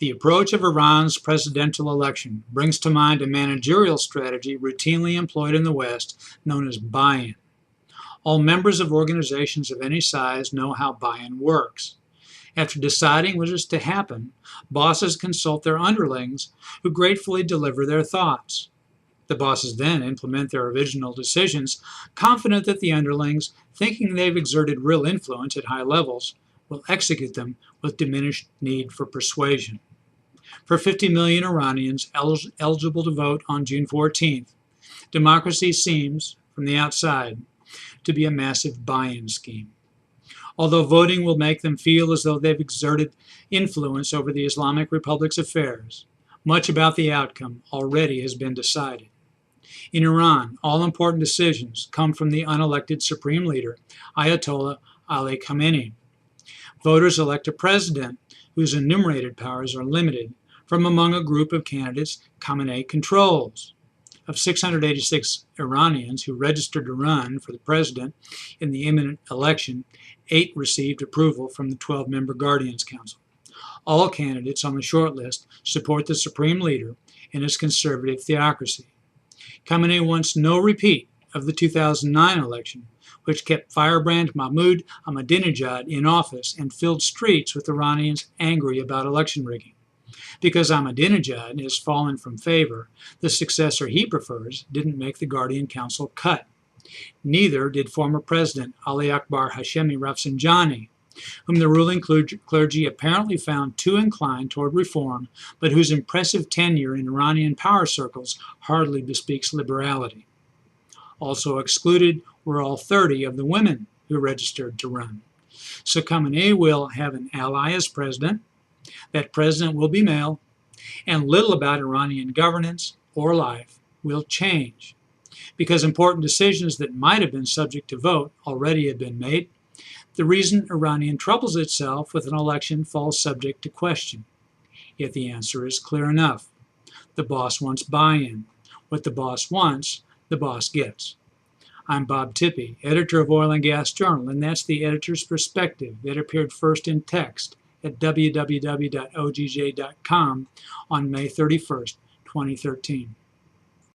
The approach of Iran's presidential election brings to mind a managerial strategy routinely employed in the West known as buy-in. All members of organizations of any size know how buy-in works. After deciding what is to happen, bosses consult their underlings, who gratefully deliver their thoughts. The bosses then implement their original decisions, confident that the underlings, thinking they've exerted real influence at high levels, will execute them with diminished need for persuasion. For 50 million Iranians eligible to vote on June 14th, democracy seems, from the outside, to be a massive buy-in scheme. Although voting will make them feel as though they've exerted influence over the Islamic Republic's affairs, much about the outcome already has been decided. In Iran, all important decisions come from the unelected supreme leader, Ayatollah Ali Khamenei. Voters elect a president whose enumerated powers are limited from among a group of candidates Khamenei controls. Of 686 Iranians who registered to run for the president in the imminent election, 8 received approval from the 12-member Guardians Council. All candidates on the shortlist support the supreme leader and his conservative theocracy. Khamenei wants no repeat of the 2009 election, which kept firebrand Mahmoud Ahmadinejad in office and filled streets with Iranians angry about election rigging. Because Ahmadinejad has fallen from favor, the successor he prefers didn't make the Guardian Council cut. Neither did former President Ali Akbar Hashemi Rafsanjani, whom the ruling clergy apparently found too inclined toward reform, but whose impressive tenure in Iranian power circles hardly bespeaks liberality. Also excluded were all 30 of the women who registered to run. So Khamenei will have an ally as president. That president will be male, and little about Iranian governance or life will change. Because important decisions that might have been subject to vote already have been made, the reason Iranian troubles itself with an election falls subject to question. Yet the answer is clear enough. The boss wants buy-in. What the boss wants, the boss gets. I'm Bob Tippie, editor of Oil and Gas Journal, and that's the editor's perspective that appeared first in text at www.ogj.com on May 31st, 2013.